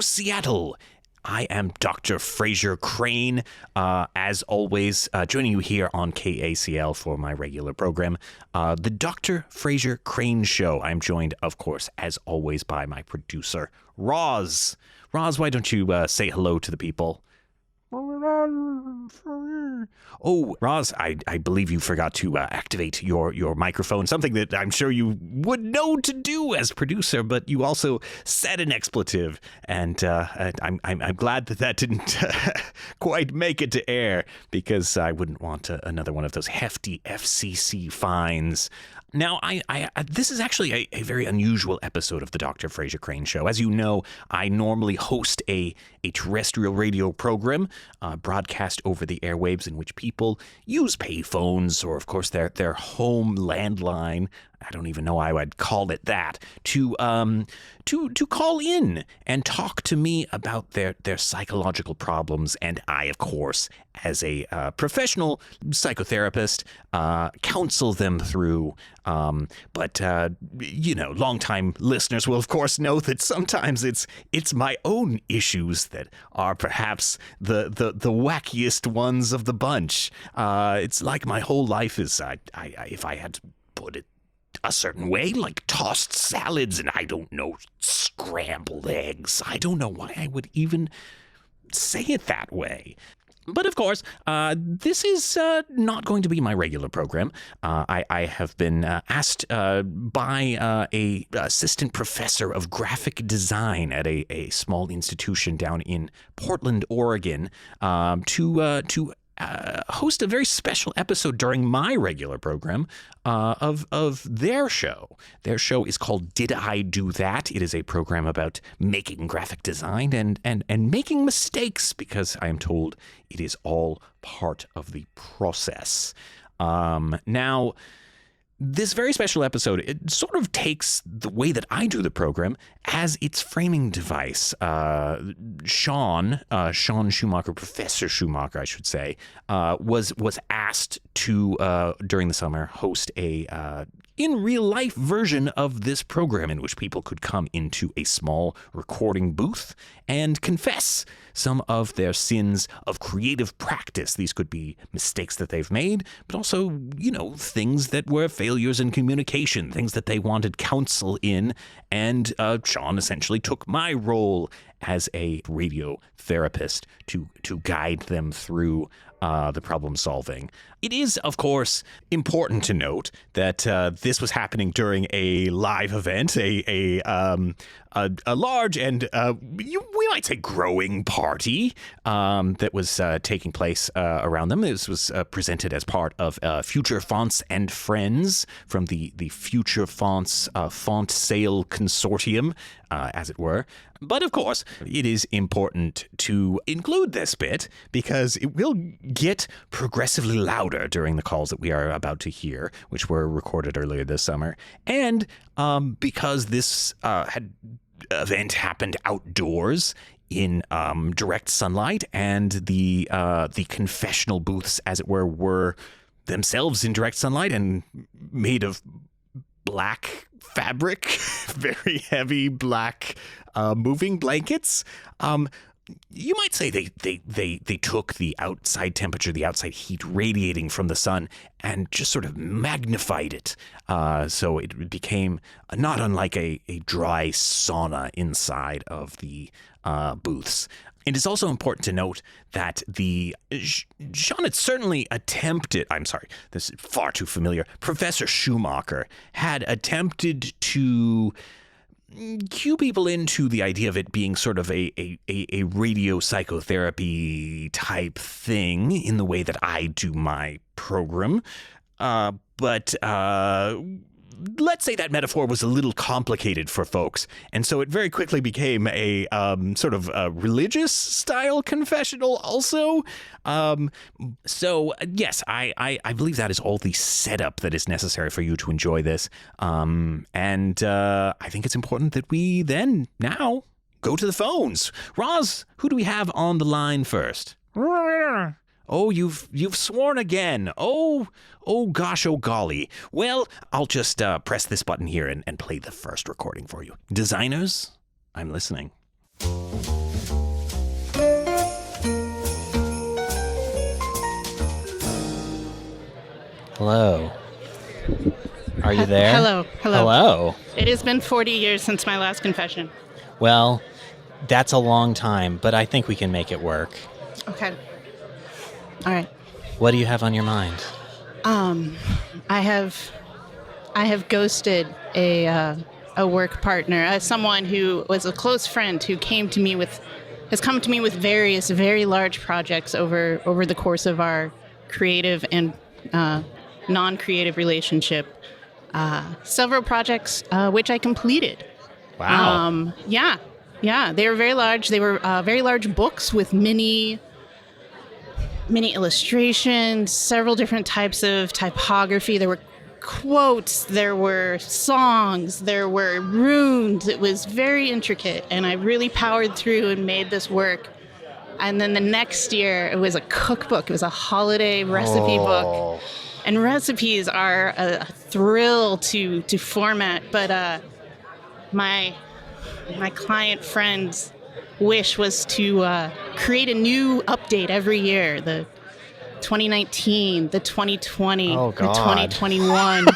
Seattle. I am Dr. Frasier Crane, as always, joining you here on KACL for my regular program, the Dr. Frasier Crane Show. I'm joined, of course, as always, by my producer, Roz. Roz, why don't you say hello to the people? Oh, Roz, I believe you forgot to activate your microphone, something that I'm sure you would know to do as producer, but you also said an expletive, and I'm glad that didn't quite make it to air, because I wouldn't want another one of those hefty FCC fines. Now, this is actually a very unusual episode of the Dr. Frasier Crane Show. As you know, I normally host a terrestrial radio program broadcast over the airwaves in which people use payphones or, of course, their home landline. I don't even know why I'd call it that, to call in and talk to me about their psychological problems. And I, of course, as a professional psychotherapist, counsel them through. But longtime listeners will, of course, know that sometimes it's my own issues that are perhaps the wackiest ones of the bunch. It's like my whole life is, if I had to put it a certain way, like tossed salads and I don't know, scrambled eggs. I don't know why I would even say it that way. But of course, this is not going to be my regular program. I have been asked by a assistant professor of graphic design at a small institution down in Portland, Oregon, to host a very special episode during my regular program of their show. Their show is called Did I Do That? It is a program about making graphic design and making mistakes, because I am told it is all part of the process. Now, this very special episode, it sort of takes the way that I do the program as its framing device. Sean Schumacher, Professor Schumacher, I should say, was asked to, during the summer, host a in real life version of this program in which people could come into a small recording booth and confess some of their sins of creative practice. These could be mistakes that they've made, but also, things that were failures in communication, things that they wanted counsel in. And Sean essentially took my role as a radio therapist to guide them through the problem solving. It is, of course, important to note that this was happening during a live event, a large and we might say growing party that was taking place around them. This was presented as part of Future Fonts and Friends from the Future Fonts Font Sale Consortium, as it were. But of course, it is important to include this bit because it will get progressively louder during the calls that we are about to hear, which were recorded earlier this summer. And because this event happened outdoors in direct sunlight, and the confessional booths, as it were themselves in direct sunlight and made of black fabric, very heavy black moving blankets. You might say they took the outside temperature, the outside heat radiating from the sun, and just sort of magnified it. So it became not unlike a dry sauna inside of the booths. It is also important to note that Sean had certainly attempted, I'm sorry, this is far too familiar, Professor Schumacher had attempted to cue people into the idea of it being sort of a radio psychotherapy type thing in the way that I do my program. But let's say that metaphor was a little complicated for folks, and so it very quickly became a sort of religious style confessional also. So yes, I believe that is all the setup that is necessary for you to enjoy this. And I think it's important that we then now go to the phones. Roz, who do we have on the line first? Oh, you've sworn again. Oh gosh, oh golly. Well, I'll just press this button here and play the first recording for you. Designers, I'm listening. Hello. Are you there? Hello. Hello. It has been 40 years since my last confession. Well, that's a long time, but I think we can make it work. Okay. All right. What do you have on your mind? I have ghosted a work partner, someone who was a close friend who has come to me with various very large projects over the course of our creative and non-creative relationship. Several projects which I completed. Wow. Yeah. They were very large. They were very large books with many illustrations, several different types of typography. There were quotes, there were songs, there were runes. It was very intricate, and I really powered through and made this work. And then the next year, it was a cookbook. It was a holiday recipe book. And recipes are a thrill to format, but my client friend's wish was to create a new update every year. The 2019, the 2020, oh, the God. 2021.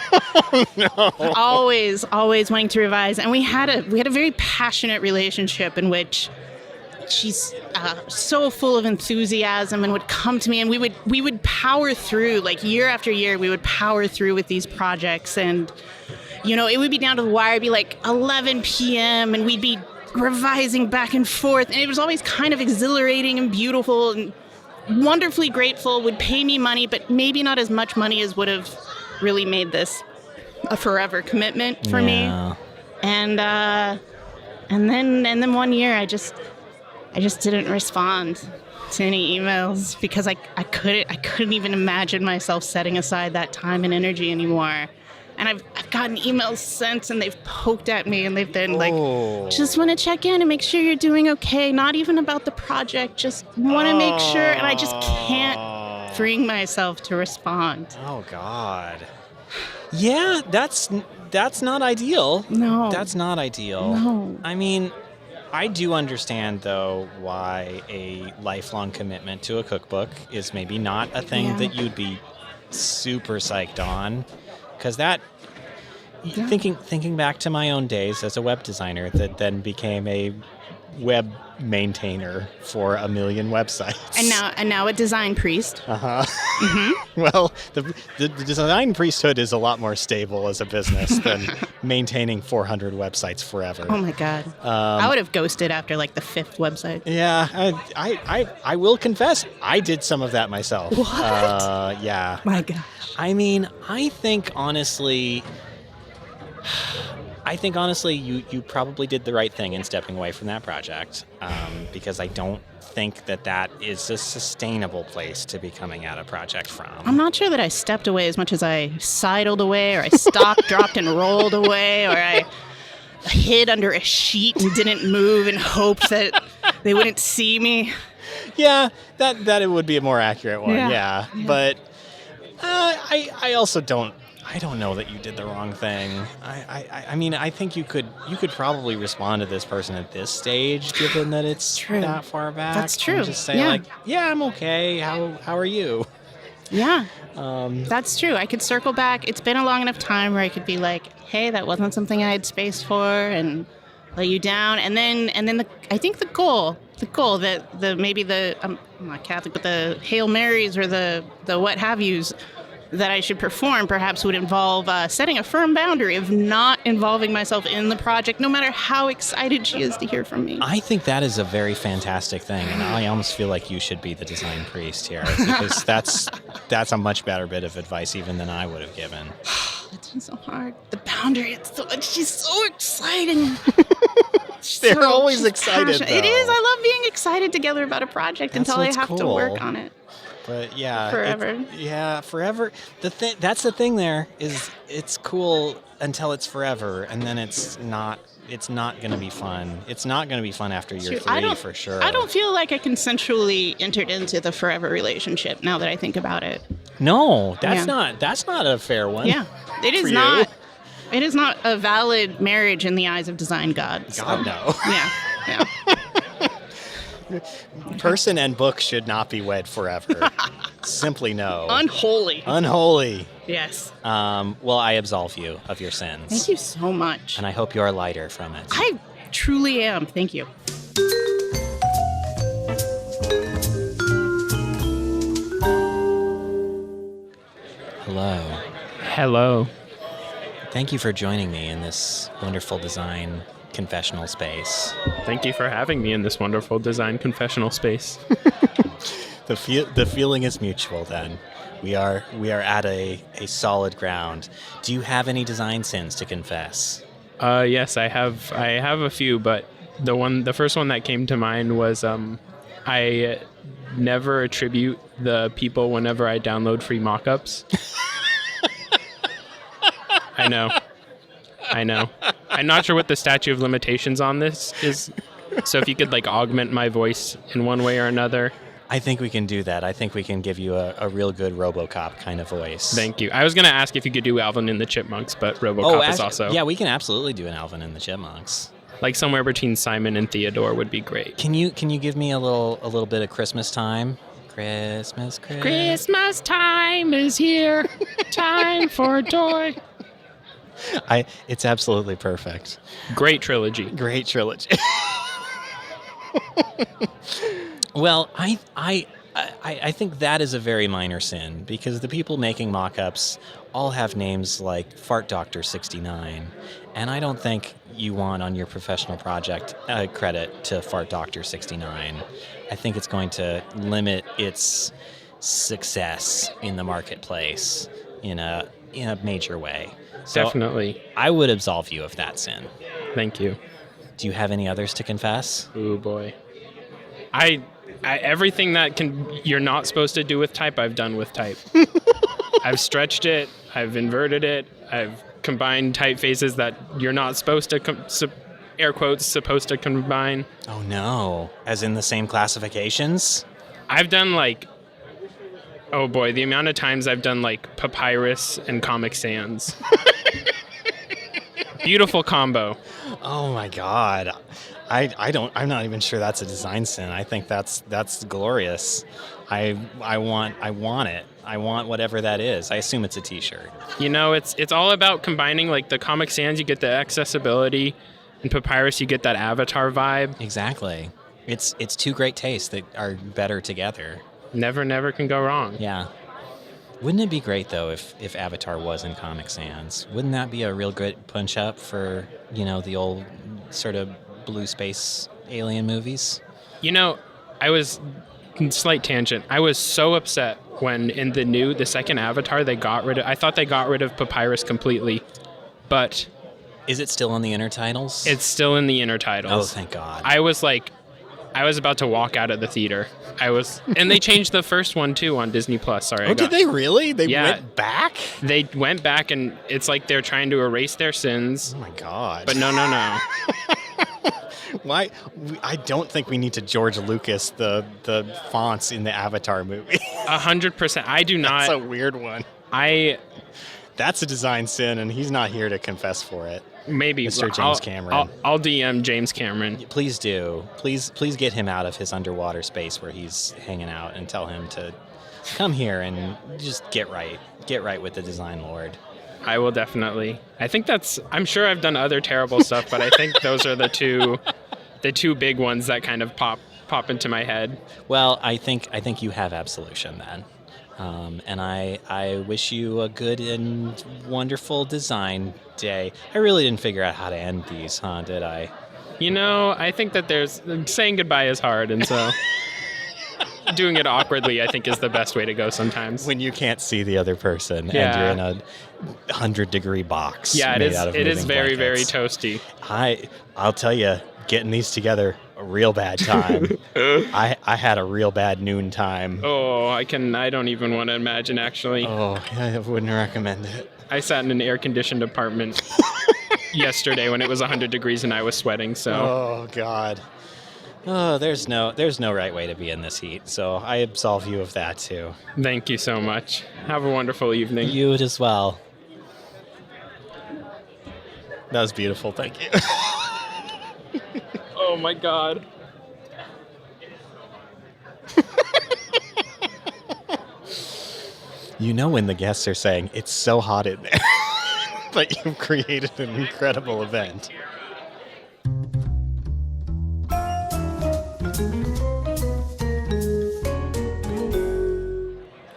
No. Always wanting to revise. And we had a very passionate relationship in which she's so full of enthusiasm and would come to me, and we would power through, like year after year. We would power through with these projects, and it would be down to the wire. It'd be like 11 p.m. and we'd be revising back and forth, and it was always kind of exhilarating and beautiful and wonderfully grateful. Would pay me money, but maybe not as much money as would have really made this a forever commitment for me. And then one year I just didn't respond to any emails because I couldn't even imagine myself setting aside that time and energy anymore. And I've gotten emails since, and they've poked at me, and they've been like, just want to check in and make sure you're doing okay. Not even about the project, just want to make sure. And I just can't bring myself to respond. Oh, God. Yeah, that's not ideal. No. That's not ideal. No. I mean, I do understand, though, why a lifelong commitment to a cookbook is maybe not a thing that you'd be super psyched on. Because thinking back to my own days as a web designer that then became a web maintainer for a million websites. And now a design priest. Uh-huh. Mm-hmm. Well, the design priesthood is a lot more stable as a business than maintaining 400 websites forever. Oh my God. I would have ghosted after like the 5th website. Yeah, I will confess, I did some of that myself. What? Yeah. My gosh. I mean, I think honestly, you probably did the right thing in stepping away from that project, because I don't think that is a sustainable place to be coming at a project from. I'm not sure that I stepped away as much as I sidled away, or I stopped, dropped, and rolled away, or I hid under a sheet and didn't move and hoped that they wouldn't see me. Yeah, that it would be a more accurate one. Yeah. But I also don't know that you did the wrong thing. I mean, I think you could probably respond to this person at this stage, given that it's that far back. That's true. And just say I'm okay. How are you? Yeah. That's true. I could circle back. It's been a long enough time where I could be like, hey, that wasn't something I had space for, and let you down. And then I think the goal that I'm not Catholic, but the Hail Marys or the what have yous that I should perform perhaps would involve setting a firm boundary of not involving myself in the project, no matter how excited she is to hear from me. I think that is a very fantastic thing, and I almost feel like you should be the design priest here, because that's a much better bit of advice even than I would have given. It's been so hard. The boundary, she's so exciting. They're always excited, though. It is. I love being excited together about a project until I have to work on it. But yeah, forever. That's the thing. There is, it's cool until it's forever, and then it's not going to be fun. It's not going to be fun after year 3 for sure. I don't feel like I consensually entered into the forever relationship now that I think about it. No, that's not a fair one. Yeah, it is not. It is not a valid marriage in the eyes of design gods. God, no. Yeah. Person and book should not be wed forever. Simply no. Unholy. Unholy. Yes. Well, I absolve you of your sins. Thank you so much. And I hope you are lighter from it. I truly am. Thank you. Hello. Hello. Thank you for joining me in this wonderful design confessional space. Thank you for having me in this wonderful design confessional space. The feeling is mutual then. We are at a solid ground. Do you have any design sins to confess? Yes, I have a few, but the first one that came to mind was I never attribute the people whenever I download free mockups. I know. I'm not sure what the statute of limitations on this is. So if you could augment my voice in one way or another. I think we can do that. I think we can give you a real good RoboCop kind of voice. Thank you. I was going to ask if you could do Alvin and the Chipmunks, but RoboCop is also. Yeah, we can absolutely do an Alvin and the Chipmunks. Somewhere between Simon and Theodore would be great. Can you give me a little bit of Christmas time? Christmas time is here. Time for joy. It's absolutely perfect. Great trilogy. Great trilogy. Well, I think that is a very minor sin because the people making mock-ups all have names like Fart Doctor 69, and I don't think you want on your professional project credit to Fart Doctor 69. I think it's going to limit its success in the marketplace in a major way. So Definitely. I would absolve you of that sin. Thank you. Do you have any others to confess? Oh boy. I everything that you're not supposed to do with type, I've done with type. I've stretched it. I've inverted it. I've combined typefaces that you're not supposed to, air quotes, supposed to combine. Oh no. As in the same classifications? I've done oh boy, the amount of times I've done Papyrus and Comic Sans. Beautiful combo. Oh my God. I'm not even sure that's a design sin. I think that's glorious. I want it. I want whatever that is. I assume it's a t-shirt. It's all about combining the Comic Sans, you get the accessibility, and Papyrus you get that Avatar vibe. Exactly. It's two great tastes that are better together. Never can go wrong. Yeah. Wouldn't it be great though if Avatar was in Comic Sans? Wouldn't that be a real good punch up for, the old sort of blue space alien movies? I was, slight tangent, I was so upset when in the second Avatar I thought they got rid of Papyrus completely, but... Is it still in the intertitles? It's still in the intertitles. Oh, thank God. I was about to walk out of the theater. And they changed the first one too on Disney Plus. Sorry. Did they really? They Yeah. went back? They went back and it's like they're trying to erase their sins. Oh my God. But no. Why? I don't think we need to George Lucas the fonts in the Avatar movie. 100%. I do not. That's a weird one. That's a design sin, and he's not here to confess for it. Maybe. Mr. James Cameron. I'll DM James Cameron. Please do. Please get him out of his underwater space where he's hanging out and tell him to come here and just get right. Get right with the design lord. I will definitely. I'm sure I've done other terrible stuff, but I think those are the two big ones that kind of pop into my head. Well, I think you have absolution then. And I wish you a good and wonderful design day. I really didn't figure out how to end these, did I? I think that saying goodbye is hard, and so doing it awkwardly, I think, is the best way to go sometimes. When you can't see the other person and you're in a 100-degree box. Yeah, it is very, blankets. very toasty. I'll tell you, getting these together, a real bad time. I had a real bad noon time. Oh, I don't even want to imagine, actually. Oh, I wouldn't recommend it. I sat in an air-conditioned apartment yesterday when it was 100 degrees and I was sweating, so... Oh, God. Oh, there's no right way to be in this heat, so I absolve you of that, too. Thank you so much. Have a wonderful evening. You as well. That was beautiful. Thank you. Oh, my God. You know when the guests are saying, it's so hot in there, but you've created an incredible event.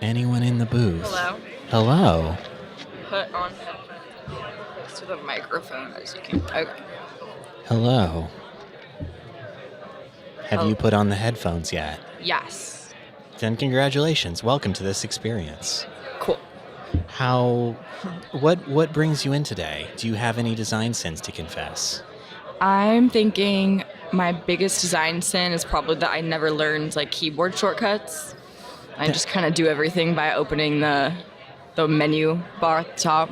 Anyone in the booth? Hello. Hello. Put on headphones close to the microphone as you can. Okay. Hello. Have you put on the headphones yet? Yes. Then congratulations. Welcome to this experience. Cool. What brings you in today? Do you have any design sins to confess? I'm thinking my biggest design sin is probably that I never learned like keyboard shortcuts. I just kind of do everything by opening the menu bar at the top.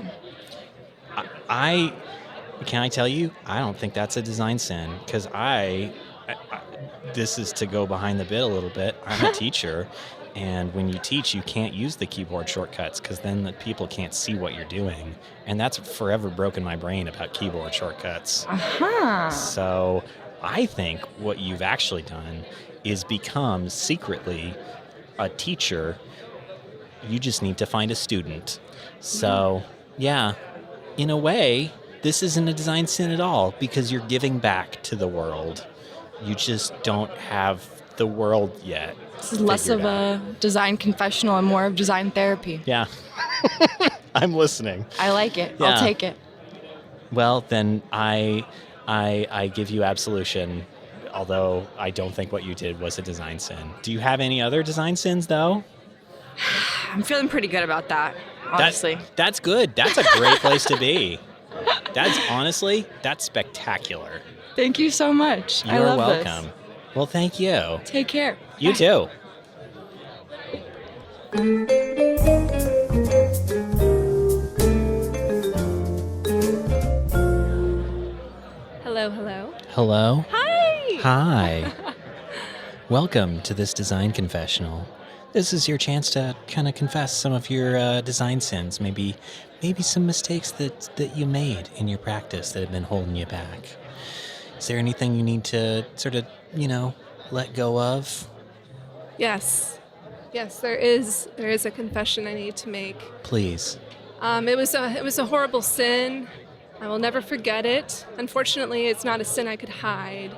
Can I tell you? I don't think that's a design sin because this is to go behind the bit a little bit. I'm a teacher, and when you teach, you can't use the keyboard shortcuts because then the people can't see what you're doing, and that's forever broken my brain about keyboard shortcuts. Uh-huh. So I think what you've actually done is become secretly a teacher. You just need to find a student. So, yeah, in a way, this isn't a design sin at all because you're giving back to the world. You just don't have the world yet. This is less of a design confessional and more of design therapy. Yeah. I'm listening. I like it. Yeah. I'll take it. Well, then I give you absolution, although I don't think what you did was a design sin. Do you have any other design sins, though? I'm feeling pretty good about that, honestly. That's good. That's a great place to be. That's spectacular. Thank you so much. I You're love welcome. this. Well, thank you. Take care. You too. Hello, hello. Hello. Hi! Hi. Welcome to this design confessional. This is your chance to kind of confess some of your design sins, maybe some mistakes that you made in your practice that have been holding you back. Is there anything you need to sort of, let go of? Yes. Yes, there is a confession I need to make. Please. It was a horrible sin. I will never forget it. Unfortunately, it's not a sin I could hide.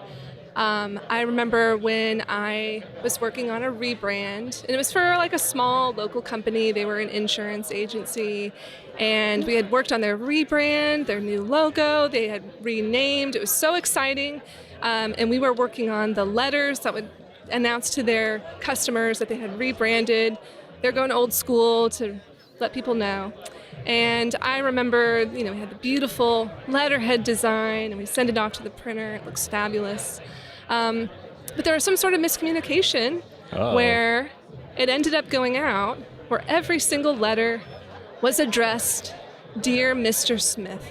I remember when I was working on a rebrand, and it was for like a small local company. They were an insurance agency, and we had worked on their rebrand, their new logo. They had renamed. It was so exciting, and we were working on the letters that would announce to their customers that they had rebranded. They're going old school to let people know. And I remember, we had the beautiful letterhead design, and we sent it off to the printer. It looks fabulous. But there was some sort of miscommunication where it ended up going out where every single letter was addressed, "Dear Mr. Smith."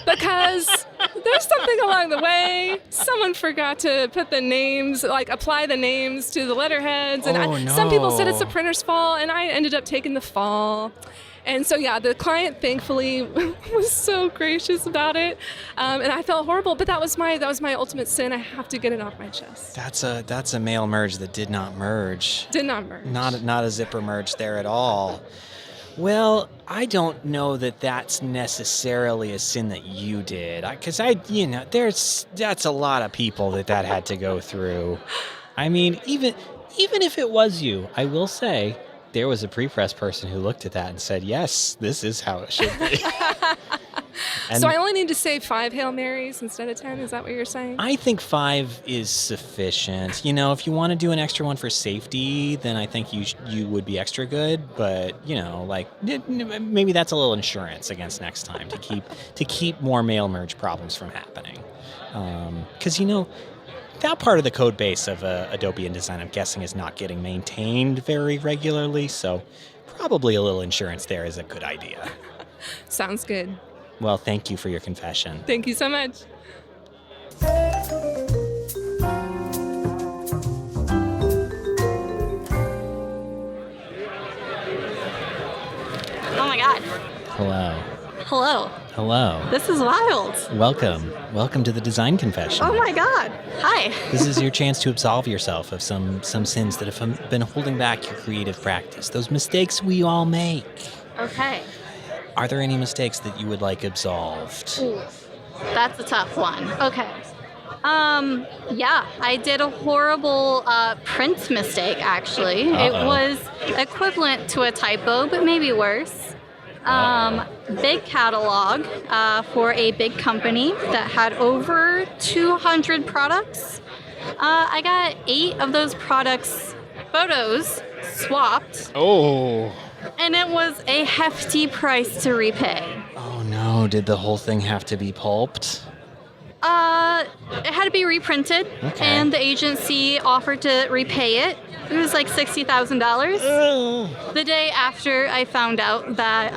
Because there's something along the way. Someone forgot to put the names, apply the names to the letterheads. And some people said it's the printer's fault, and I ended up taking the fall. And so, the client thankfully was so gracious about it, and I felt horrible. But that was my ultimate sin. I have to get it off my chest. That's a mail merge that did not merge. Did not merge. Not a zipper merge there at all. Well, I don't know that that's necessarily a sin that you did, because that's a lot of people that had to go through. I mean, even if it was you, I will say there was a pre-press person who looked at that and said, "Yes, this is how it should be." So I only need to say 5 Hail Marys instead of 10? Is that what you're saying? I think 5 is sufficient. If you want to do an extra one for safety, then I think you would be extra good. But maybe that's a little insurance against next time to keep more mail merge problems from happening. Because that part of the code base of Adobe InDesign, I'm guessing, is not getting maintained very regularly. So probably a little insurance there is a good idea. Sounds good. Well, thank you for your confession. Thank you so much. Oh my God. Hello. Hello. Hello. This is wild. Welcome to the Design Confessional. Oh my God. Hi. This is your chance to absolve yourself of some sins that have been holding back your creative practice. Those mistakes we all make. Okay. Are there any mistakes that you would like absolved? Ooh, that's a tough one. Okay. Yeah, I did a horrible print mistake, actually. Uh-oh. It was equivalent to a typo, but maybe worse. Big catalog for a big company that had over 200 products. I got 8 of those products photos swapped. Oh. And it was a hefty price to repay. Oh no, did the whole thing have to be pulped? It had to be reprinted, Okay. and the agency offered to repay it. It was like $60,000. The day after I found out that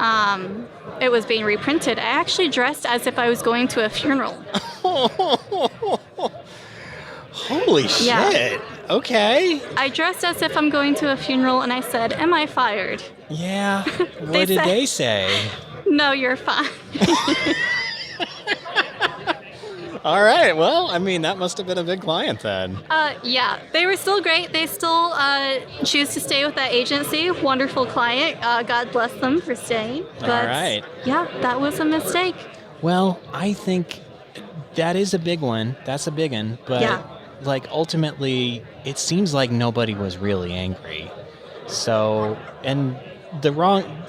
it was being reprinted, I actually dressed as if I was going to a funeral. Holy shit. Yeah. Okay. I dressed as if I'm going to a funeral, and I said, "Am I fired?" Yeah. What They did said- they say? "No, you're fine." All right. Well, I mean, that must have been a big client then. Yeah, they were still great. They still choose to stay with that agency. Wonderful client. God bless them for staying. But All right. yeah, that was a mistake. Well, I think that is a big one. That's a big one. But, Yeah. like, ultimately, it seems like nobody was really angry. So, and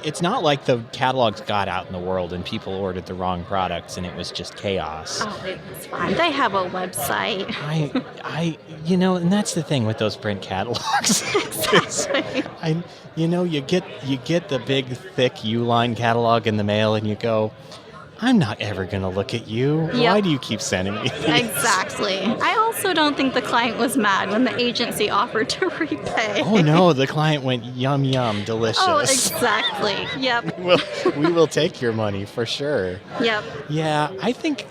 it's not like the catalogs got out in the world and people ordered the wrong products and it was just chaos. Oh, it was fine. They have a website. And that's the thing with those print catalogs. Exactly. You get the big, thick Uline catalog in the mail and you go, I'm not ever going to look at you. Yep. Why do you keep sending me these? Exactly. I also don't think the client was mad when the agency offered to repay. Oh no, the client went yum yum, delicious. Oh, exactly. Yep. we will take your money for sure. Yep. Yeah, I think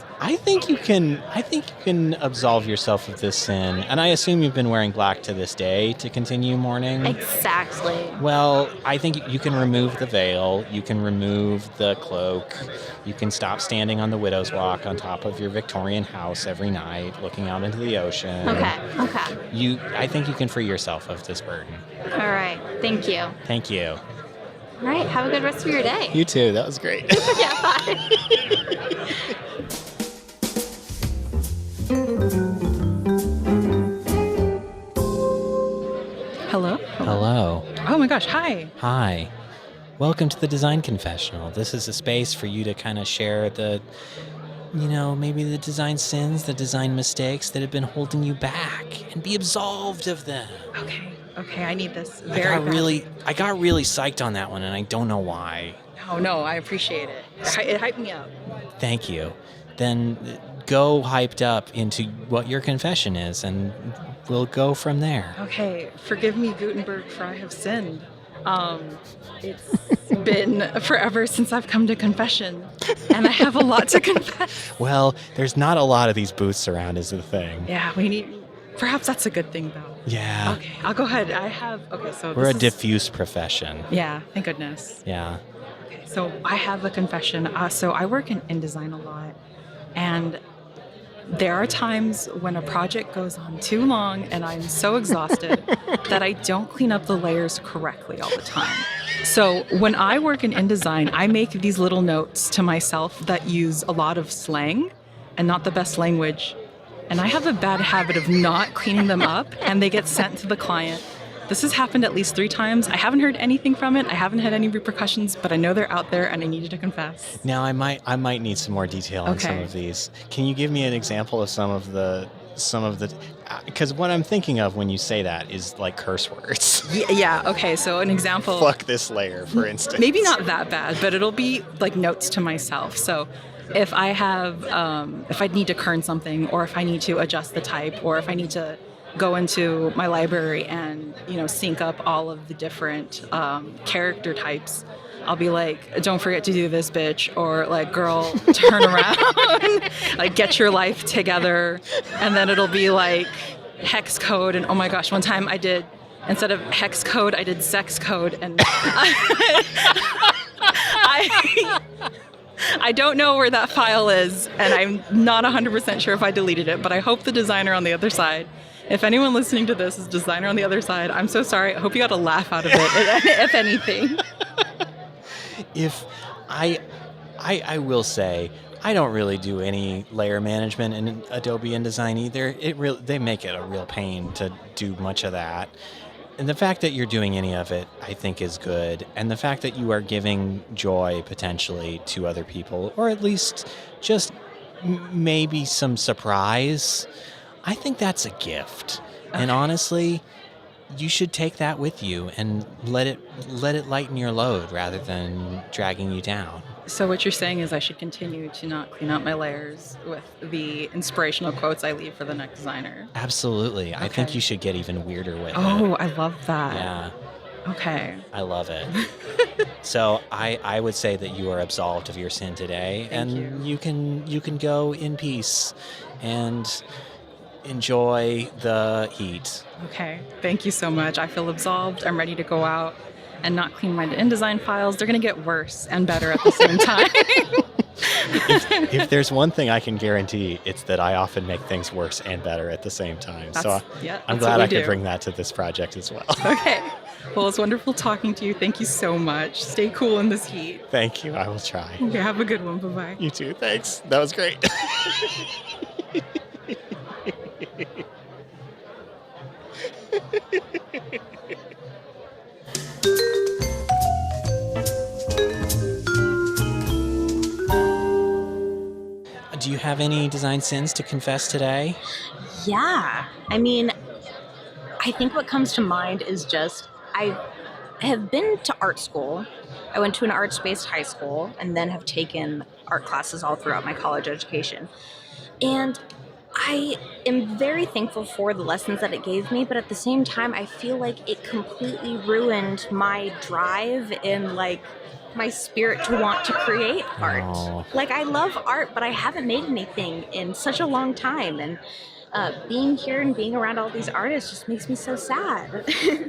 you can absolve yourself of this sin. And I assume you've been wearing black to this day to continue mourning. Exactly. Well, I think you can remove the veil, you can remove the cloak, you can stop standing on the widow's walk on top of your Victorian house every night looking out into the ocean. Okay. I think you can free yourself of this burden. All right. Thank you. Thank you. All right. Have a good rest of your day. You too. That was great. Yeah, bye. Hello? Hello. Oh my gosh, hi. Hi. Welcome to the Design Confessional. This is a space for you to kind of share maybe the design sins, the design mistakes that have been holding you back and be absolved of them. Okay, I need this I very got really psyched on that one and I don't know why. Oh no, I appreciate it. It hyped me up. Thank you. Then go hyped up into what your confession is and we'll go from there. Okay, forgive me, Gutenberg, for I have sinned. It's been forever since I've come to confession, and I have a lot to confess. Well, there's not a lot of these booths around is the thing. Yeah, perhaps that's a good thing, though. Yeah. Okay, I'll go ahead. We're a diffuse profession. Yeah, thank goodness. Yeah. Okay, so I have a confession. So I work in InDesign a lot, and there are times when a project goes on too long and I'm so exhausted that I don't clean up the layers correctly all the time. So when I work in InDesign, I make these little notes to myself that use a lot of slang and not the best language. And I have a bad habit of not cleaning them up, and they get sent to the client. This has happened at least 3 times. I haven't heard anything from it. I haven't had any repercussions, but I know they're out there and I needed to confess. Now I might need some more detail on some Okay. of these. Can you give me an example of some of the because what I'm thinking of when you say that is like curse words. Yeah, okay, so an example. Fuck this layer, for instance. Maybe not that bad, but it'll be like notes to myself. So if I have, if I need to kern something, or if I need to adjust the type, or if I need to go into my library and, sync up all of the different character types, I'll be like, don't forget to do this, bitch, or like, girl, turn around, like, get your life together. And then it'll be like hex code. And oh my gosh, one time instead of hex code, I did sex code. And I don't know where that file is, and I'm not 100% sure if I deleted it, but I hope the designer on the other side, if anyone listening to this is designer on the other side, I'm so sorry. I hope you got a laugh out of it, if anything. If I will say, I don't really do any layer management in Adobe InDesign either. They make it a real pain to do much of that. And the fact that you're doing any of it, I think, is good. And the fact that you are giving joy potentially to other people, or at least just maybe some surprise, I think that's a gift. Okay. And honestly, you should take that with you and let it lighten your load rather than dragging you down. So what you're saying is I should continue to not clean out my layers with the inspirational quotes I leave for the next designer. Absolutely. Okay. I think you should get even weirder with it. Oh, I love that. Yeah. Okay. I love it. So I would say that you are absolved of your sin today. Thank you can go in peace and enjoy the heat. Okay. Thank you so much. I feel absolved. I'm ready to go out and not clean my InDesign files. They're going to get worse and better at the same time. if there's one thing I can guarantee, it's that I often make things worse and better at the same time. I'm glad I could bring that to this project as well. Okay. Well, it's wonderful talking to you. Thank you so much. Stay cool in this heat. Thank you. I will try. Okay, have a good one. Bye-bye. You too. Thanks. That was great. Do you have any design sins to confess today? Yeah. I mean, I think what comes to mind is just I have been to art school. I went to an arts-based high school and then have taken art classes all throughout my college education. And I am very thankful for the lessons that it gave me, but at the same time, I feel like it completely ruined my drive and my spirit to want to create art. Oh. I love art, but I haven't made anything in such a long time. And being here and being around all these artists just makes me so sad.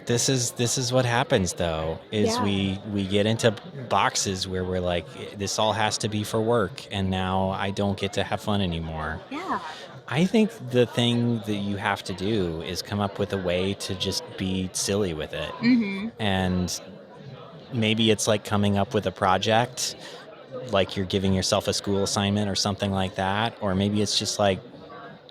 This is what happens though, is we get into boxes where we're like, this all has to be for work, and now I don't get to have fun anymore. Yeah. I think the thing that you have to do is come up with a way to just be silly with it. Mm-hmm. And maybe it's like coming up with a project, like you're giving yourself a school assignment or something like that. Or maybe it's just like,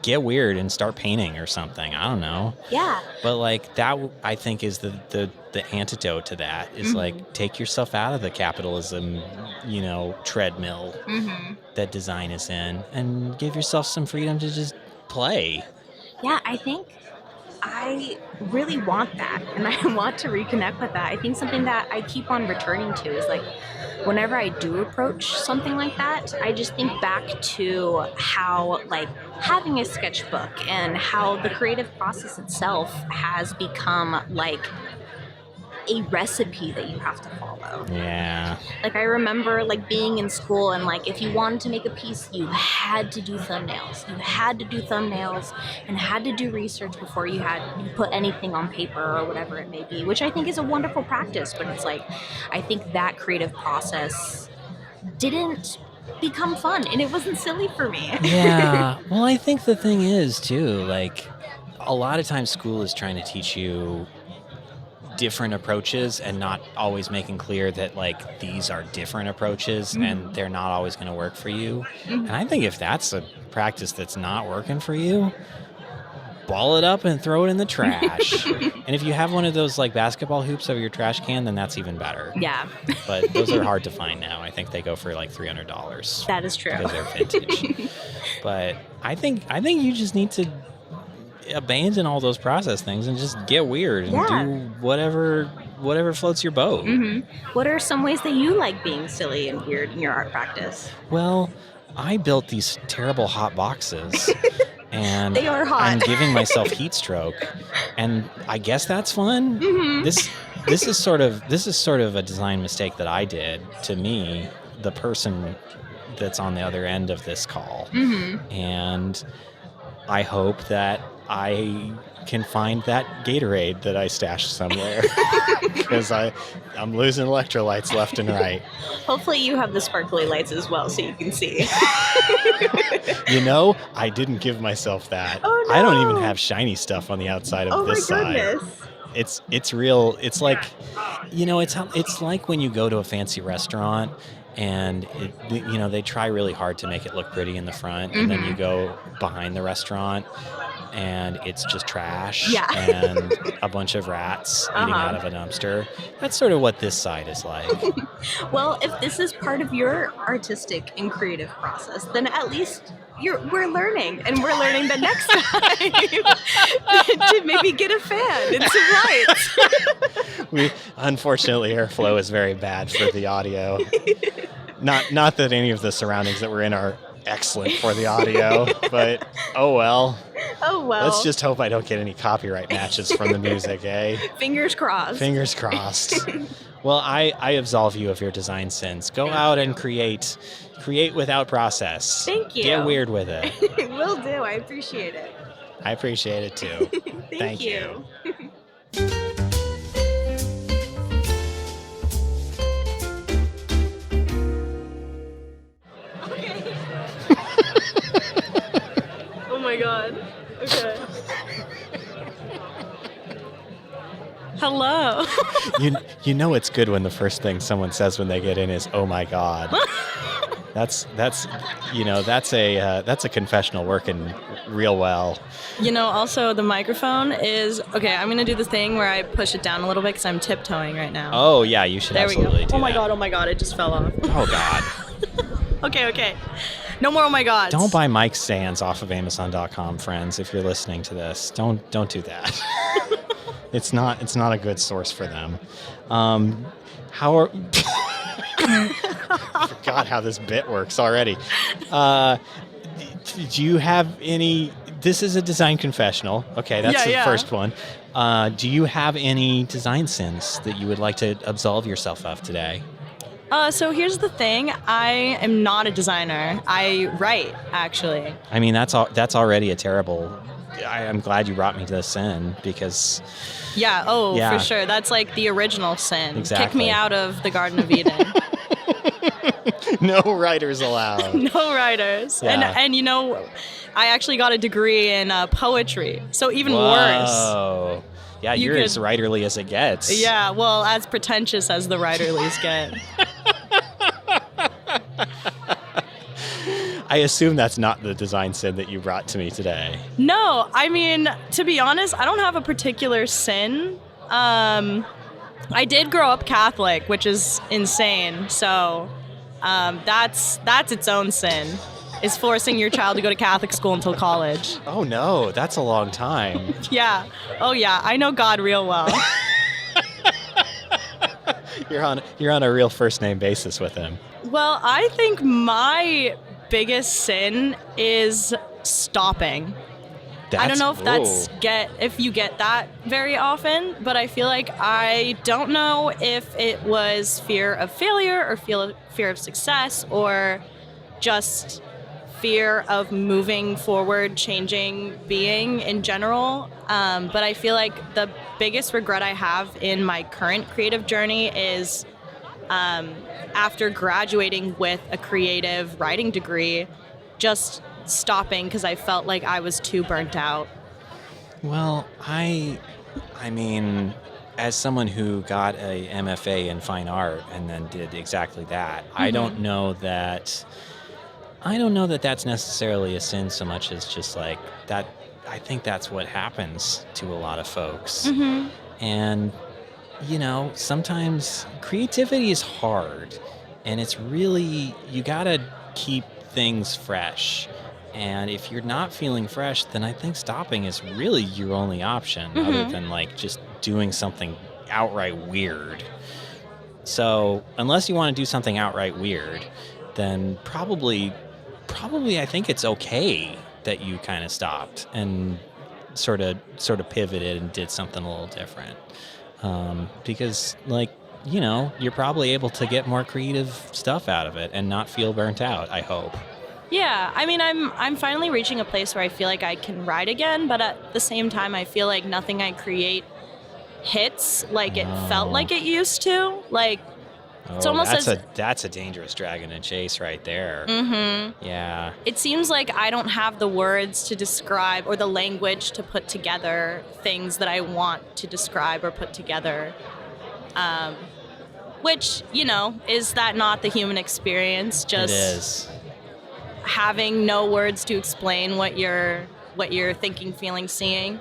get weird and start painting or something. I don't know. Yeah. But that, I think, is the antidote to that is take yourself out of the capitalism, treadmill that design is in, and give yourself some freedom to just play. Yeah, I think I really want that, and I want to reconnect with that. I think something that I keep on returning to is whenever I do approach something like that, I just think back to how having a sketchbook and how the creative process itself has become a recipe that you have to follow. Yeah. I remember being in school and if you wanted to make a piece, you had to do thumbnails. You had to do thumbnails and had to do research before you put anything on paper or whatever it may be, which I think is a wonderful practice, but it's I think that creative process didn't become fun and it wasn't silly for me. Yeah. Well, I think the thing is too, a lot of times school is trying to teach you different approaches and not always making clear that these are different approaches and they're not always going to work for you. And I think if that's a practice that's not working for you, ball it up and throw it in the trash. And if you have one of those basketball hoops over your trash can, then that's even better. Yeah. But those are hard to find now. I think they go for $300. That is true. Because they're vintage. But I think you just need to abandon all those process things and just get weird and do whatever floats your boat. What are some ways that you like being silly and weird in your art practice? Well, I built these terrible hot boxes and they are hot. I'm giving myself heat stroke, and I guess that's fun. This is sort of a design mistake that I did to me, the person that's on the other end of this call. And I hope that I can find that Gatorade that I stashed somewhere because I'm losing electrolytes left and right. Hopefully you have the sparkly lights as well so you can see. I didn't give myself that. Oh, no. I don't even have shiny stuff on the outside of this side. Goodness. It's real. It's like, it's like when you go to a fancy restaurant and they try really hard to make it look pretty in the front, and then you go behind the restaurant and it's just trash and a bunch of rats eating out of a dumpster. That's sort of what this side is like. Well, if this is part of your artistic and creative process, then at least we're learning, and we're learning the next time to maybe get a fan and some lights. Unfortunately, airflow is very bad for the audio. Not that any of the surroundings that we're in are excellent for the audio, but oh well. Oh well. Let's just hope I don't get any copyright matches from the music, eh? Fingers crossed. Fingers crossed. Well, I absolve you of your design sins. Go out and create without process. Thank you. Get weird with it. Will do. I appreciate it. I appreciate it too. Thank you. Oh my god. Okay. Hello. You know it's good when the first thing someone says when they get in is, "Oh my god." That's a confessional working real well. Also the microphone is okay. I'm gonna do the thing where I push it down a little bit because I'm tiptoeing right now. Oh yeah, you should absolutely do Oh my that. god! Oh my god! It just fell off. Oh god. Okay. No more. Oh my god. Don't buy mic stands off of Amazon.com, friends. If you're listening to this, don't do that. It's not a good source for them. I forgot how this bit works already. Do you have any? This is a design confessional. Okay, that's the first one. Do you have any design sins that you would like to absolve yourself of today? So here's the thing. I am not a designer. I write, actually. I mean, that's already a terrible. I'm glad you brought me to the sin because. Yeah. For sure. That's like the original sin. Exactly. Kick me out of the Garden of Eden. No writers allowed. No writers. Yeah. And I actually got a degree in poetry, so even Whoa. worse. Yeah, you're as writerly as it gets. Yeah, well, as pretentious as the writerlies get. I assume that's not the design sin that you brought to me today. No, I mean, to be honest, I don't have a particular sin. I did grow up Catholic, which is insane. So that's its own sin, is forcing your child to go to Catholic school until college. Oh no, that's a long time. Yeah. Oh yeah, I know God real well. You're on a real first name basis with him. Well, I think my biggest sin is stopping. I don't know if you get that very often, but I feel like I don't know if it was fear of failure or fear of success or just fear of moving forward, changing, being in general. But I feel like the biggest regret I have in my current creative journey is after graduating with a creative writing degree, just stopping because I felt like I was too burnt out. Well, I mean, as someone who got a MFA in fine art and then did exactly that, Mm-hmm. I don't know that that's necessarily a sin so much as just like that. I think that's what happens to a lot of folks. Mm-hmm. And, sometimes creativity is hard and it's really, you gotta keep things fresh. And if you're not feeling fresh, then I think stopping is really your only option other than like just doing something outright weird. So unless you want to do something outright weird, then probably I think it's okay that you kind of stopped and sort of pivoted and did something a little different. Because you're probably able to get more creative stuff out of it and not feel burnt out, I hope. Yeah, I mean, I'm finally reaching a place where I feel like I can write again, but at the same time, I feel like nothing I create hits like it felt like it used to. Like, it's almost that's a dangerous dragon to chase right there. Mm-hmm. Yeah. It seems like I don't have the words to describe or the language to put together things that I want to describe or put together. Which, you know, is that not the human experience? Just it is. Having no words to explain what you're thinking, feeling, seeing.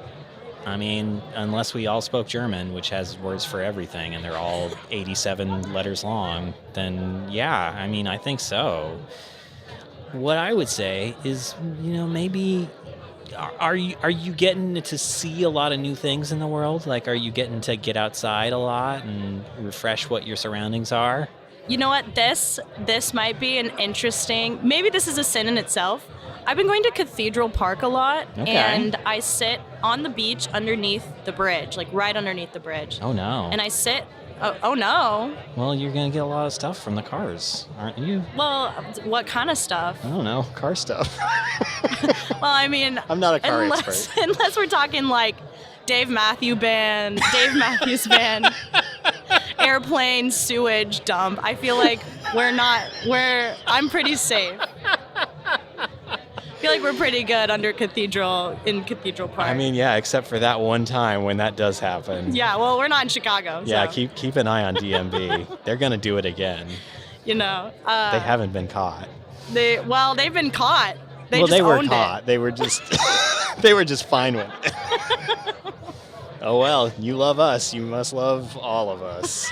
I mean, unless we all spoke German, which has words for everything, and they're all 87 letters long, then yeah, I mean, I think so. What I would say is, you know, maybe are you getting to see a lot of new things in the world? Like, are you getting to get outside a lot and refresh what your surroundings are? You know what? This might be an interesting. Maybe this is a sin in itself. I've been going to Cathedral Park a lot, and I sit on the beach underneath the bridge, like right underneath the bridge. Oh no! And I sit. Oh no! Well, you're gonna get a lot of stuff from the cars, aren't you? Well, what kind of stuff? I don't know, car stuff. Well, I mean, I'm not a car expert. Unless we're talking like Dave Matthews Band, airplane sewage dump. I feel like I'm pretty safe. I feel like we're pretty good under Cathedral Park. I mean, yeah, except for that one time when that does happen. Yeah, well, we're not in Chicago. Yeah, so. keep an eye on DMV. They're gonna do it again. You know, they haven't been caught. They've been caught. They were caught. They were just they were just fine with it. Oh well, you love us. You must love all of us.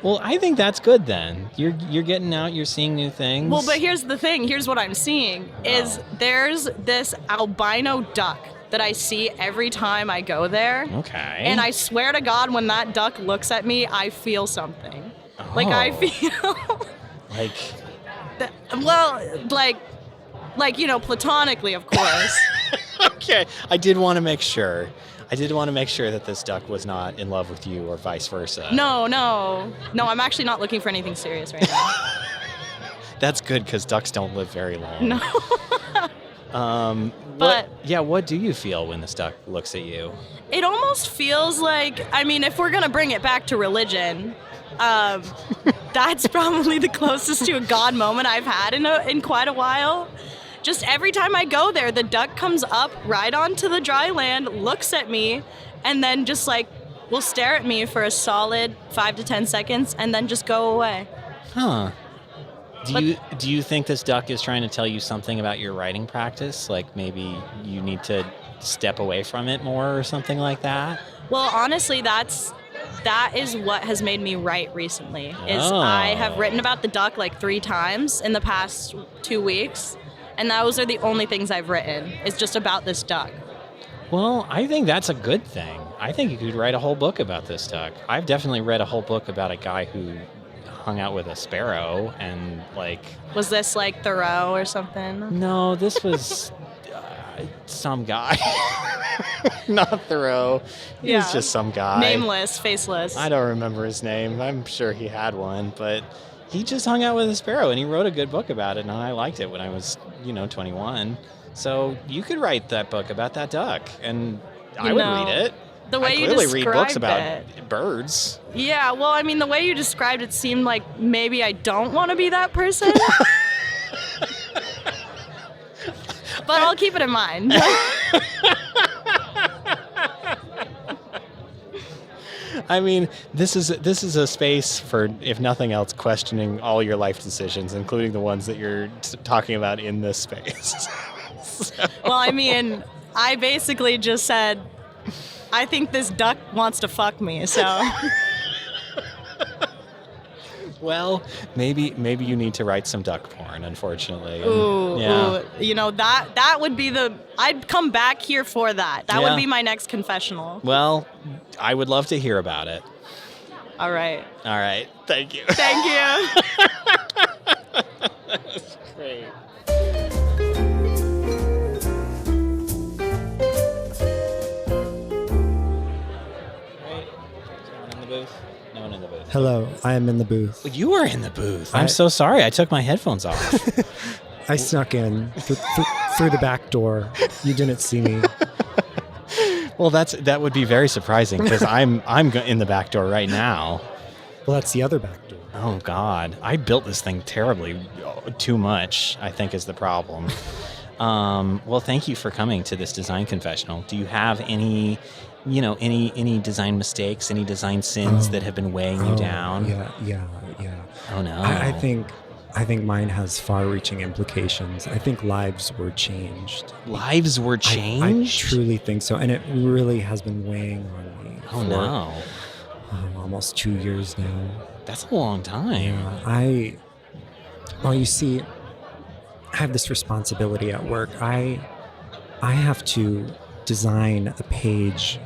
Well, I think that's good then. You're getting out, you're seeing new things. Well, but here's the thing. Here's what I'm seeing is there's this albino duck that I see every time I go there. Okay. And I swear to God, when that duck looks at me, I feel something. Like I feel like you know, platonically, of course. Okay. I did want to make sure that this duck was not in love with you or vice versa. No, I'm actually not looking for anything serious right now. That's good because ducks don't live very long. No. What do you feel when this duck looks at you? It almost feels like, I mean, if we're going to bring it back to religion, that's probably the closest to a God moment I've had in quite a while. Just every time I go there, the duck comes up right onto the dry land, looks at me, and then just like will stare at me for a solid 5 to 10 seconds and then just go away. Huh. Do you think this duck is trying to tell you something about your writing practice? Like maybe you need to step away from it more or something like that? Well, honestly, that is what has made me write recently. I have written about the duck like 3 times in the past 2 weeks. And those are the only things I've written. It's just about this duck. Well, I think that's a good thing. I think you could write a whole book about this duck. I've definitely read a whole book about a guy who hung out with a sparrow and like... Was this like Thoreau or something? No, this was some guy. Not Thoreau. He was just some guy. Nameless, faceless. I don't remember his name. I'm sure he had one, but... He just hung out with a sparrow, and he wrote a good book about it, and I liked it when I was, 21. So you could write that book about that duck, and I would read it. The way you clearly described read books about birds. Yeah, well, I mean, the way you described it seemed like maybe I don't want to be that person. But I'll keep it in mind. I mean, this is a space for, if nothing else, questioning all your life decisions, including the ones that you're talking about in this space. So. Well, I mean, I basically just said, I think this duck wants to fuck me, so... Well, maybe you need to write some duck porn, unfortunately. Ooh, that would be I'd come back here for that. That would be my next confessional. Well, I would love to hear about it. All right. Thank you. Thank you. That's great. Right. Is there one in the booth? No one in the booth. Hello, I am in the booth. You are in the booth. I'm so sorry. I took my headphones off. I snuck in through the back door. You didn't see me. Well, that would be very surprising because I'm in the back door right now. Well, that's the other back door. Oh God, I built this thing terribly, too much, I think is the problem. Well, thank you for coming to this design confessional. Do you have any design mistakes, any design sins that have been weighing you down? Yeah. Oh no. I think mine has far-reaching implications. I think lives were changed. Lives were changed? I truly think so, and it really has been weighing on me. Oh no. Almost 2 years now. That's a long time. Yeah, well, you see, I have this responsibility at work. I have to design a page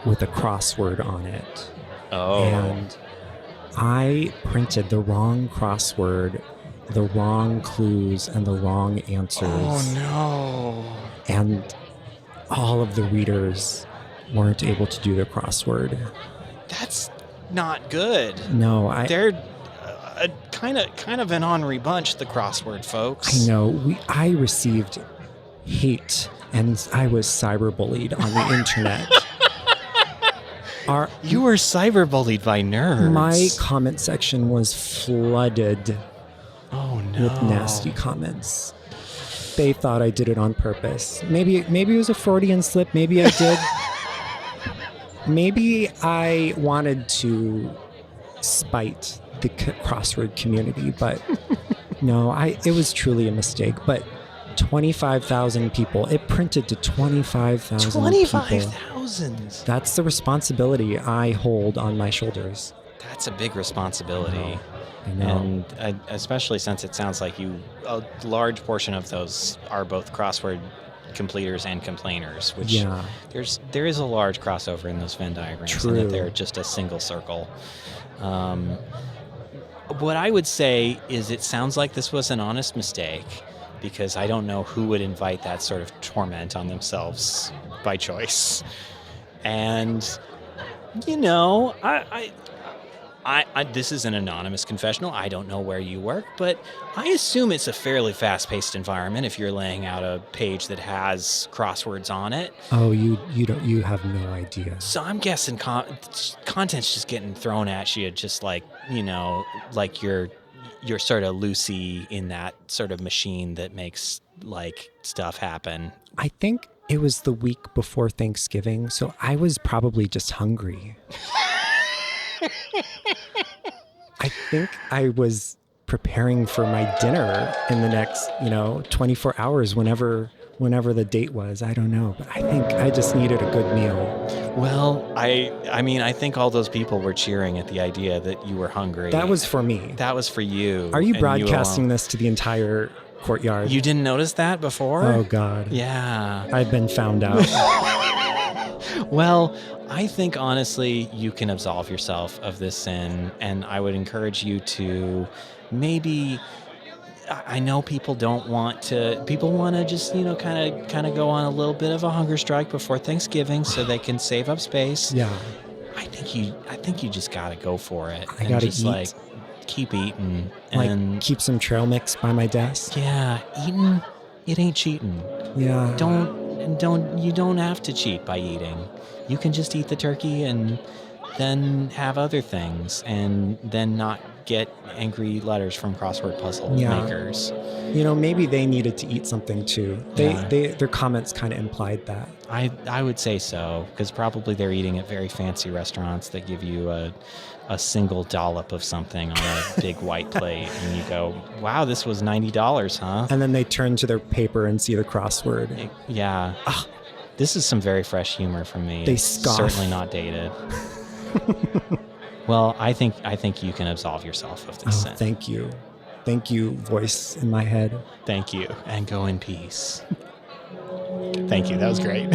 with a crossword on it. Oh. And I printed the wrong crossword, the wrong clues, and the wrong answers. Oh no. And all of the readers weren't able to do the crossword. That's not good. No, they're kind of an ornery bunch, the crossword folks. I know. I received hate, and I was cyberbullied on the internet. You were cyberbullied by nerds. My comment section was flooded with nasty comments. They thought I did it on purpose. Maybe it was a Freudian slip. Maybe I did. Maybe I wanted to spite the crossword community, but no, it was truly a mistake. But 25,000 people. It printed to 25,000 25,000. That's the responsibility I hold on my shoulders. That's a big responsibility. I know. And especially since it sounds like a large portion of those are both crossword completers and complainers, which there is a large crossover in those Venn diagrams. True. And that they're just a single circle. What I would say is it sounds like this was an honest mistake, because I don't know who would invite that sort of torment on themselves by choice. And, I this is an anonymous confessional. I don't know where you work, but I assume it's a fairly fast-paced environment if you're laying out a page that has crosswords on it. Oh, you have no idea. So I'm guessing content's just getting thrown at you, just like, like you're sort of Lucy in that sort of machine that makes like stuff happen. I think it was the week before Thanksgiving, so I was probably just hungry. I think I was preparing for my dinner in the next, 24 hours, whenever the date was. I don't know, but I think I just needed a good meal. Well, I think all those people were cheering at the idea that you were hungry. That was for me. That was for you. Are you broadcasting this to the entire courtyard? You didn't notice that before? Oh, God. Yeah. I've been found out. Well, I think honestly you can absolve yourself of this sin, and I would encourage you to maybe. I know people want to just, kind of go on a little bit of a hunger strike before Thanksgiving so they can save up space. Yeah. I think you just got to go for it. I got to just eat. Keep eating and keep some trail mix by my desk. Yeah, eating it ain't cheating. Yeah. You don't have to cheat by eating. You can just eat the turkey and then have other things and then not get angry letters from crossword puzzle makers. Maybe they needed to eat something too. Their comments kind of implied that. I would say so, because probably they're eating at very fancy restaurants that give you a single dollop of something on a big white plate, and you go, wow, this was $90, huh? And then they turn to their paper and see the crossword. Yeah. This is some very fresh humor from me. They It's scoff. certainly not dated. Well, I think you can absolve yourself of this sin. Thank you. Thank you, voice in my head. Thank you, and go in peace. Thank you. That was great.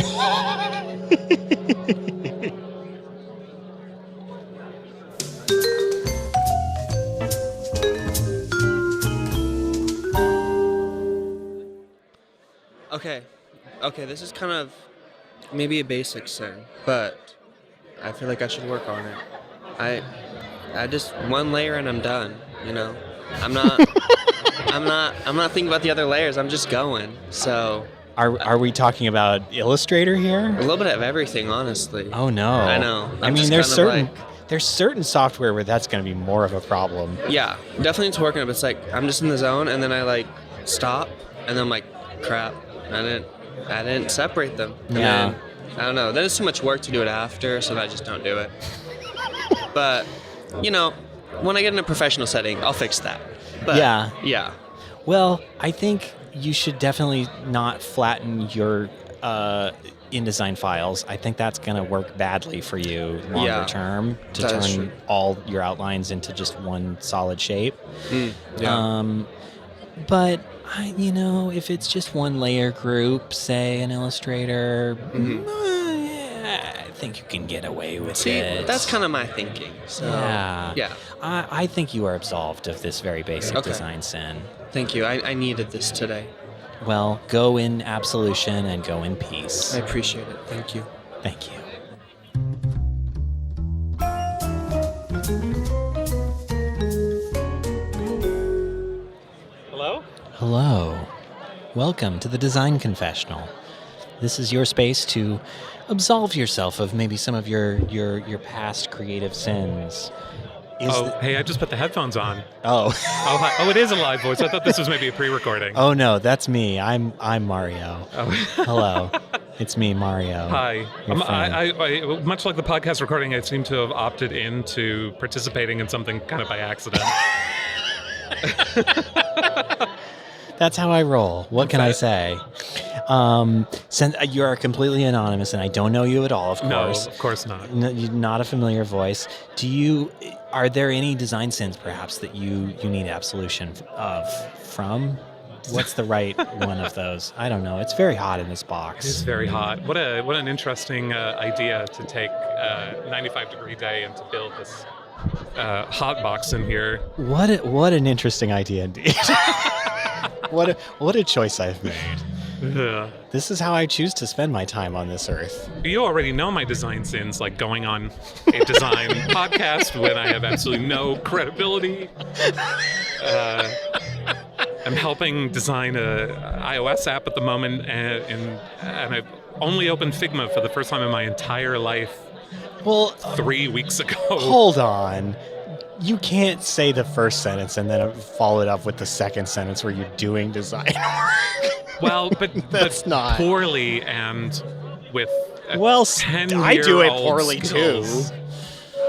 Okay, this is kind of maybe a basic sin, but I feel like I should work on it. I just one layer and I'm done. You know, I'm not. I'm not thinking about the other layers. I'm just going. So. Are we talking about Illustrator here? A little bit of everything, honestly. Oh no. I know. I mean, there's certain software where that's going to be more of a problem. Yeah, definitely it's working. But it's like I'm just in the zone, and then I like stop, and then I'm like, crap, I didn't separate them. And then, I don't know. Then it's too much work to do it after, so I just don't do it. But you know, when I get in a professional setting, I'll fix that. But, yeah. Well, I think you should definitely not flatten your InDesign files. I think that's going to work badly for you longer term to turn all your outlines into just one solid shape. But if it's just one layer group, say an Illustrator, I think you can get away with it. That's kind of my thinking. So I think you are absolved of this very basic design sin. Thank you. I needed this today. Well, go in absolution and go in peace. I appreciate it. Thank you. Thank you. Hello? Hello. Welcome to the Design Confessional. This is your space to absolve yourself of maybe some of your past creative sins. Hey, I just put the headphones on. Oh. Oh, it is a live voice. I thought this was maybe a pre-recording. Oh no, that's me. I'm Mario. Oh. Hello. It's me, Mario. Hi. I much like the podcast recording, I seem to have opted into participating in something kind of by accident. That's how I roll. What can I say? Since you are completely anonymous and I don't know you at all, of course. No, of course not. You're not a familiar voice. Are there any design sins, perhaps, that you need absolution from? What's the right one of those? I don't know. It's very hot in this box. It's very hot. What an interesting idea to take a 95-degree day and to build this hot box in here. What an interesting idea indeed. What a choice I've made. Yeah. This is how I choose to spend my time on this earth. You already know my design sins, like going on a design podcast when I have absolutely no credibility. I'm helping design a iOS app at the moment, and I've only opened Figma for the first time in my entire life. Well, 3 weeks ago. Hold on. You can't say the first sentence and then follow it up with the second sentence where you're doing design work. Well, but that's not poorly and with I do it poorly skills. too.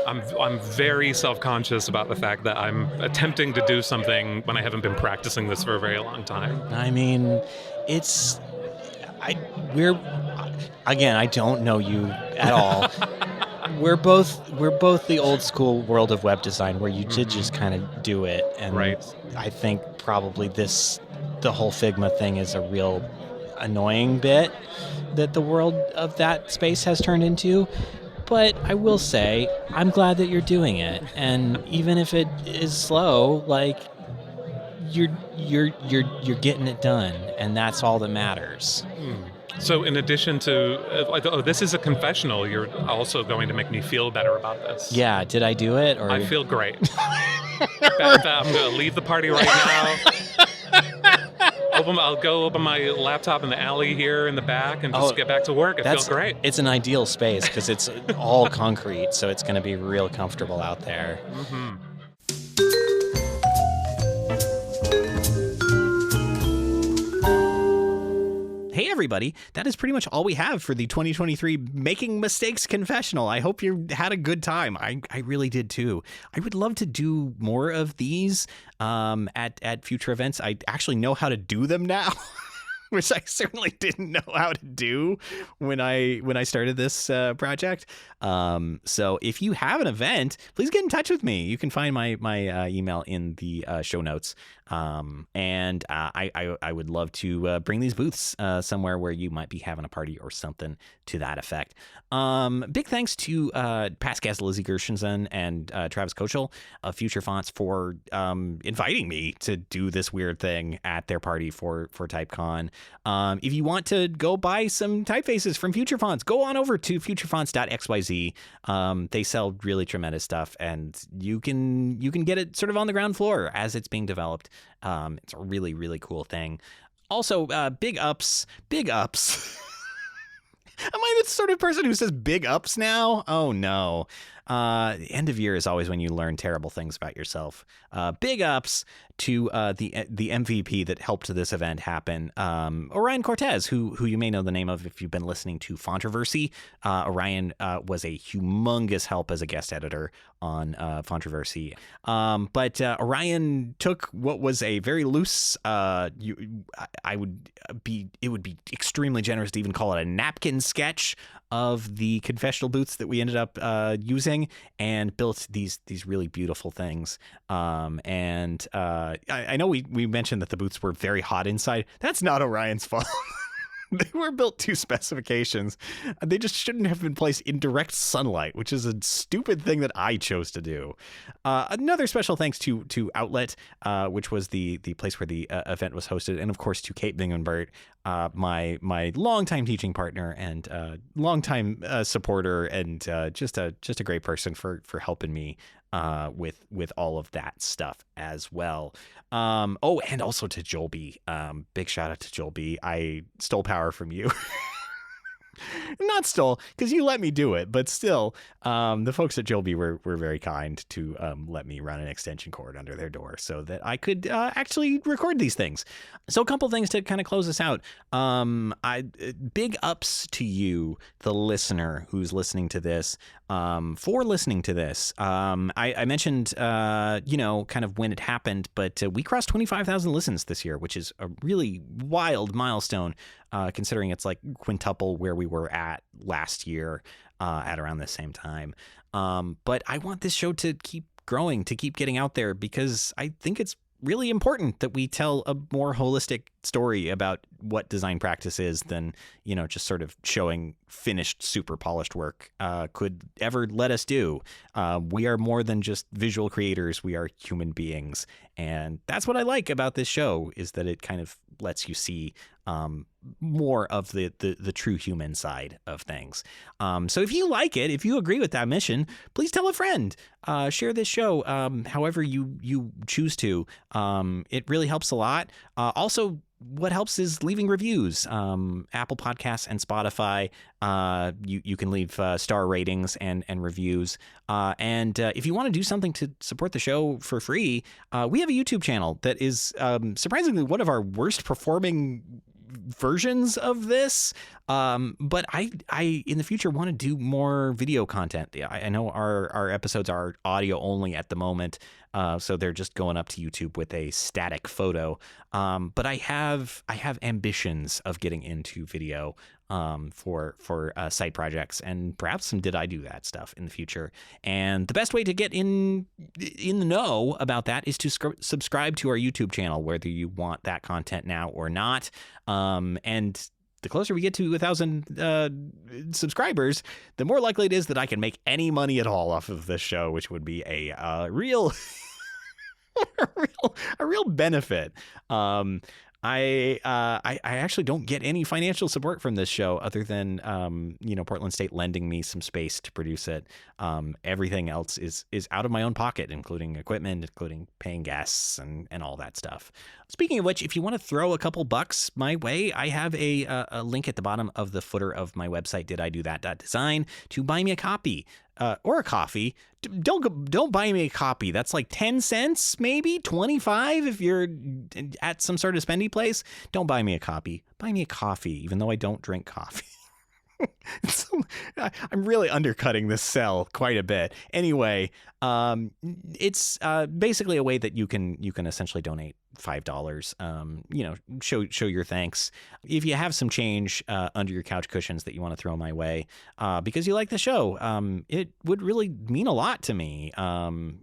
I'm very self-conscious about the fact that I'm attempting to do something when I haven't been practicing this for a very long time. I mean, I don't know you at all. We're both the old school world of web design where you did just kind of do it, and I think probably the whole Figma thing is a real annoying bit that the world of that space has turned into. But I will say, I'm glad that you're doing it, and even if it is slow, like you're getting it done, and that's all that matters. So in addition to, this is a confessional, you're also going to make me feel better about this. Yeah, did I do it? Or I feel great. I'm going to leave the party right now. I'll go open my laptop in the alley here in the back and just get back to work. It feels great. It's an ideal space because it's all concrete, so it's going to be real comfortable out there. Mm-hmm. Hey everybody, that is pretty much all we have for the 2023 Making Mistakes Confessional. I hope you had a good time. I really did too. I would love to do more of these at future events. I actually know how to do them now. Which I certainly didn't know how to do when I started this project. So if you have an event, please get in touch with me. You can find my email in the show notes. And I would love to bring these booths somewhere where you might be having a party or something to that effect. Big thanks to past guest Lizzie Gershenson and Travis Kochel of Future Fonts for inviting me to do this weird thing at their party for TypeCon. If you want to go buy some typefaces from Future Fonts, go on over to futurefonts.xyz. They sell really tremendous stuff, and you can get it sort of on the ground floor as it's being developed. It's a really, really cool thing. Also, big ups. Am I the sort of person who says big ups now? Oh, no. The end of year is always when you learn terrible things about yourself. Big ups to the MVP that helped this event happen. Orion Cortez, who you may know the name of if you've been listening to Fontroversy. Orion was a humongous help as a guest editor on Fontroversy. But Orion took what was a very loose, it would be extremely generous to even call it a napkin sketch of the confessional booths that we ended up using, and built these really beautiful things. I know we mentioned that the booths were very hot inside. That's not Orion's fault. They were built to specifications. They just shouldn't have been placed in direct sunlight, which is a stupid thing that I chose to do. Another special thanks to Outlet, which was the place where the event was hosted, and of course to Kate Bingenbert, my longtime teaching partner and longtime supporter, and just a great person for helping me with all of that stuff as well. And also to Joel B. Big shout out to Joel B. I stole power from you. Not stole, because you let me do it, but still, the folks at Joel B were very kind to let me run an extension cord under their door so that I could actually record these things. So a couple things to kind of close us out. Big ups to you, the listener who's listening to this, for listening to this. I mentioned, kind of when it happened, but we crossed 25,000 listens this year, which is a really wild milestone, considering it's like quintuple where we were at last year at around the same time. But I want this show to keep growing, to keep getting out there, because I think it's really important that we tell a more holistic story about what design practice is than, just sort of showing finished, super polished work could ever let us do. We are more than just visual creators. We are human beings. And that's what I like about this show, is that it kind of lets you see more of the true human side of things. So if you like it, if you agree with that mission, please tell a friend. Share this show however you choose to. It really helps a lot. Also, what helps is leaving reviews. Apple Podcasts and Spotify, you can leave star ratings and reviews. And if you want to do something to support the show for free, we have a YouTube channel that is surprisingly one of our worst performing versions of this. But I in the future want to do more video content. I know our episodes are audio only at the moment, so they're just going up to YouTube with a static photo. But I have ambitions of getting into video for side projects, and perhaps some Did I Do That stuff in the future. And the best way to get in the know about that is to subscribe to our YouTube channel, whether you want that content now or not. And the closer we get to 1,000 subscribers, the more likely it is that I can make any money at all off of this show, which would be a real a real benefit. I actually don't get any financial support from this show other than, Portland State lending me some space to produce it. Everything else is out of my own pocket, including equipment, including paying guests and all that stuff. Speaking of which, if you want to throw a couple bucks my way, I have a link at the bottom of the footer of my website, dididothat.design, to buy me a copy. Or a coffee. Don't buy me a copy. That's like 10 cents, maybe 25 if you're at some sort of spendy place. Don't buy me a copy. Buy me a coffee, even though I don't drink coffee. So, I'm really undercutting this sell quite a bit. Anyway, it's basically a way that you can essentially donate $5. Show your thanks. If you have some change under your couch cushions that you want to throw my way because you like the show, it would really mean a lot to me.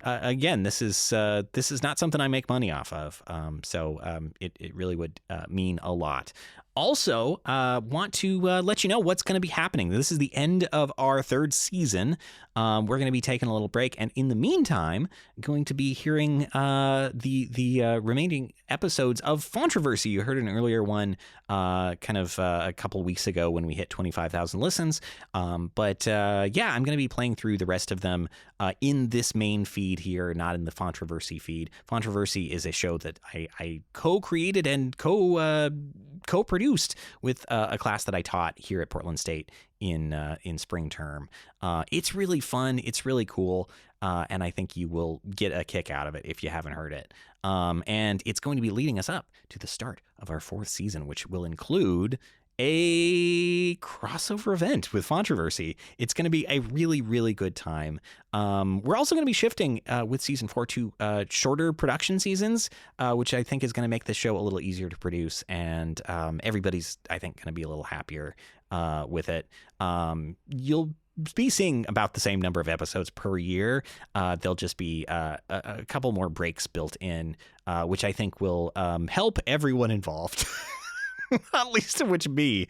Again, this is not something I make money off of, so it really would mean a lot. Also, want to let you know what's going to be happening. This is the end of our third season. We're going to be taking a little break, and in the meantime, going to be hearing the remaining episodes of Controversy. You heard an earlier one kind of a couple weeks ago when we hit 25,000 listens. But yeah, I'm going to be playing through the rest of them in this main feed here, not in the Controversy feed. Controversy is a show that I co-created and co-produced with a class that I taught here at Portland State in spring term. It's really fun. It's really cool. And I think you will get a kick out of it if you haven't heard it. And it's going to be leading us up to the start of our fourth season, which will include a crossover event with Controversy. It's going to be a really, really good time. We're also going to be shifting with season 4 to shorter production seasons, which I think is going to make the show a little easier to produce. And everybody's, I think, going to be a little happier with it. You'll be seeing about the same number of episodes per year. There'll just be a couple more breaks built in, which I think will help everyone involved. Not least of which me,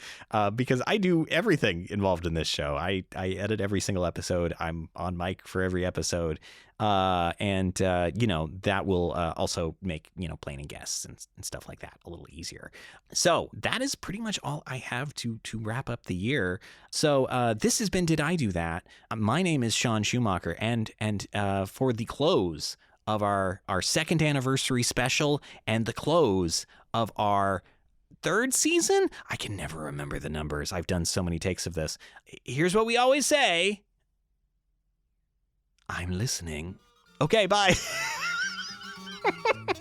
because I do everything involved in this show. I edit every single episode. I'm on mic for every episode. And that will also make, planning guests and stuff like that a little easier. So that is pretty much all I have to wrap up the year. So this has been Did I Do That? My name is Sean Schumacher, and for the close of our second anniversary special and the close of our third season? I can never remember the numbers. I've done so many takes of this. Here's what we always say. I'm listening. Okay, bye.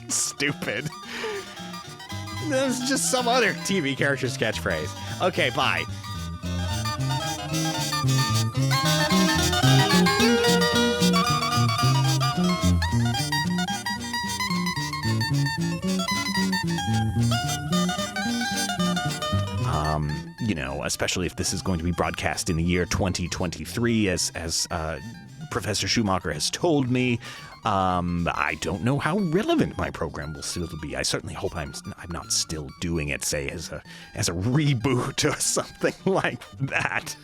Stupid. That's just some other TV character's catchphrase. Okay, bye. Especially if this is going to be broadcast in the year 2023, as Professor Schumacher has told me. I don't know how relevant my program will still be. I certainly hope I'm not still doing it, say, as a reboot or something like that.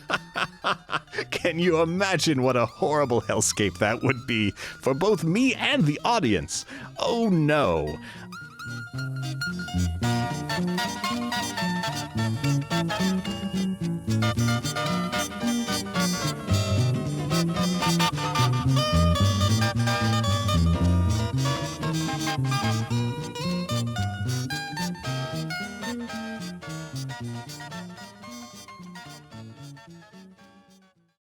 Can you imagine what a horrible hellscape that would be for both me and the audience? Oh no.